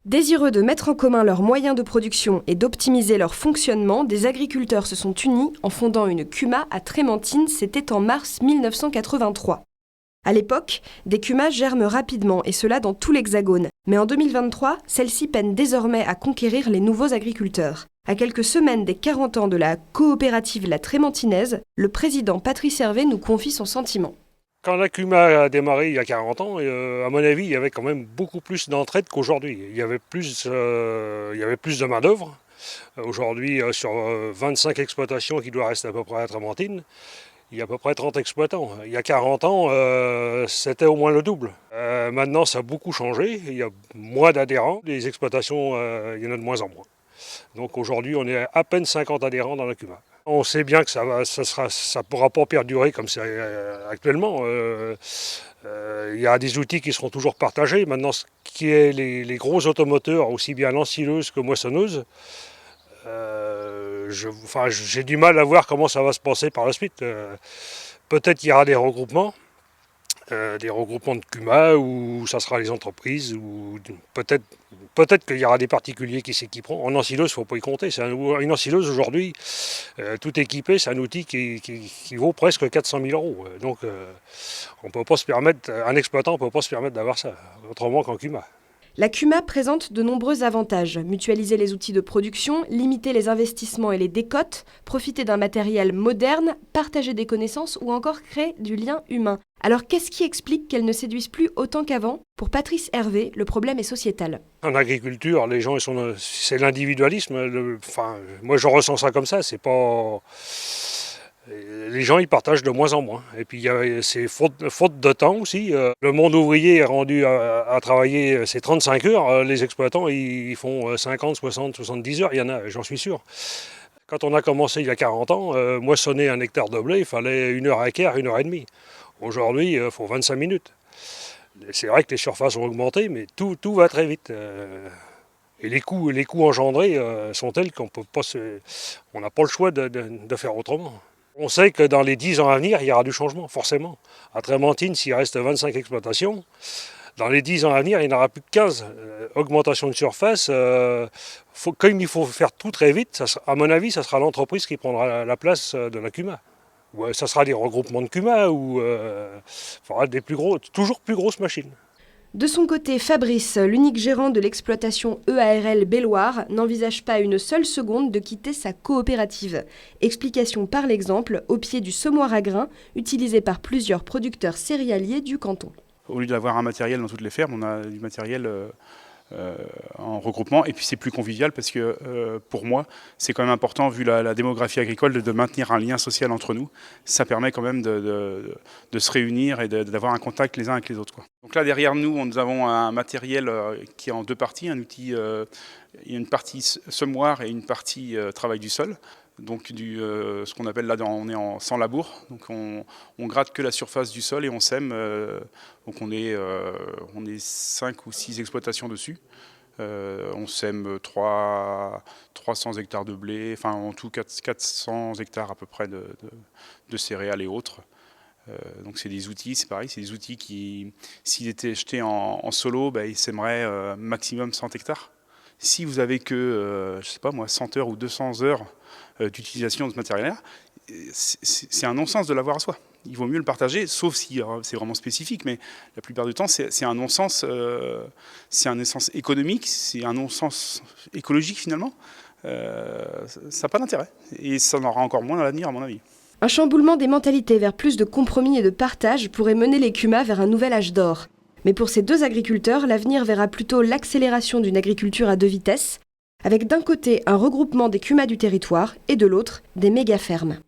Désireux de mettre en commun leurs moyens de production et d'optimiser leur fonctionnement, des agriculteurs se sont unis en fondant une CUMA à Trémentines, c'était en mars 1983. À l'époque, des CUMA germent rapidement, et cela dans tout l'Hexagone. Mais en 2023, celles-ci peinent désormais à conquérir les nouveaux agriculteurs. À quelques semaines des 40 ans de la coopérative La Trémentinaise, le président Patrice Hervé nous confie son sentiment. Quand la CUMA a démarré il y a 40 ans, à mon avis, il y avait quand même beaucoup plus d'entraide qu'aujourd'hui. Il y avait plus de main-d'œuvre. Aujourd'hui, sur 25 exploitations qui doivent rester à peu près à Trémentines, il y a à peu près 30 exploitants. Il y a 40 ans, c'était au moins le double. Maintenant, ça a beaucoup changé. Il y a moins d'adhérents. Les exploitations, il y en a de moins en moins. Donc aujourd'hui, on est à peine 50 adhérents dans la CUMA. On sait bien que ça ne pourra pas perdurer comme c'est actuellement. Il y a des outils qui seront toujours partagés. Maintenant, ce qui est les gros automoteurs, aussi bien lancilleuses que moissonneuses, j'ai du mal à voir comment ça va se passer par la suite. Peut-être qu'il y aura des regroupements de CUMA, où ça sera les entreprises, ou peut-être qu'il y aura des particuliers qui s'équiperont. En ensileuse, il ne faut pas y compter. Une ensileuse aujourd'hui, tout équipé, c'est un outil qui vaut presque 400 000 euros. Donc on peut pas se permettre, un exploitant ne peut pas se permettre d'avoir ça, autrement qu'en CUMA. La CUMA présente de nombreux avantages. Mutualiser les outils de production, limiter les investissements et les décotes, profiter d'un matériel moderne, partager des connaissances ou encore créer du lien humain. Alors qu'est-ce qui explique qu'elle ne séduise plus autant qu'avant ? Pour Patrice Hervé, le problème est sociétal. En agriculture, les gens, c'est l'individualisme. Moi je ressens ça comme ça, c'est pas... Les gens, ils partagent de moins en moins. Et puis, c'est faute de temps aussi. Le monde ouvrier est rendu à travailler ces 35 heures. Les exploitants, ils font 50, 60, 70 heures. Il y en a, j'en suis sûr. Quand on a commencé il y a 40 ans, moissonner un hectare de blé, il fallait 1h15, 1h30. Aujourd'hui, il faut 25 minutes. C'est vrai que les surfaces ont augmenté, mais tout va très vite. Et les coûts engendrés sont tels qu'on n'a pas le choix de faire autrement. On sait que dans les 10 ans à venir, il y aura du changement, forcément. À Trémentines, s'il reste 25 exploitations, dans les 10 ans à venir, il n'y en aura plus que 15. Augmentation de surface, comme il faut faire tout très vite, à mon avis, ça sera l'entreprise qui prendra la place de la CUMA. Ouais, ça sera des regroupements de CUMA ou toujours plus grosses machines. De son côté, Fabrice, l'unique gérant de l'exploitation EARL Belloire, n'envisage pas une seule seconde de quitter sa coopérative. Explication par l'exemple au pied du semoir à grains utilisé par plusieurs producteurs céréaliers du canton. Au lieu d'avoir un matériel dans toutes les fermes, on a du matériel en regroupement, et puis c'est plus convivial parce que pour moi c'est quand même important, vu la démographie agricole, de maintenir un lien social entre nous. Ça permet quand même de se réunir et d'avoir un contact les uns avec les autres, quoi. Donc là derrière nous avons un matériel qui est en deux parties, un outil, il y a une partie semoir et une partie travail du sol. Donc ce qu'on appelle là, on est sans labour, donc on gratte que la surface du sol et on sème. Donc on est 5 ou 6 exploitations dessus. On sème 300 hectares de blé, enfin en tout 400 hectares à peu près de céréales et autres. Donc c'est des outils, c'est pareil, c'est des outils qui, s'ils étaient jetés en solo, ils sèmeraient maximum 100 hectares. Si vous avez que, je sais pas moi, 100 heures ou 200 heures d'utilisation de ce matériel-là, c'est un non-sens de l'avoir à soi. Il vaut mieux le partager, sauf si c'est vraiment spécifique, mais la plupart du temps, c'est un non-sens, c'est un non-sens économique, c'est un non-sens écologique finalement. Ça n'a pas d'intérêt, et ça en aura encore moins à l'avenir à mon avis. Un chamboulement des mentalités vers plus de compromis et de partage pourrait mener les CUMA vers un nouvel âge d'or. Mais pour ces deux agriculteurs, l'avenir verra plutôt l'accélération d'une agriculture à 2 vitesses, avec d'un côté un regroupement des CUMA du territoire et de l'autre des méga-fermes.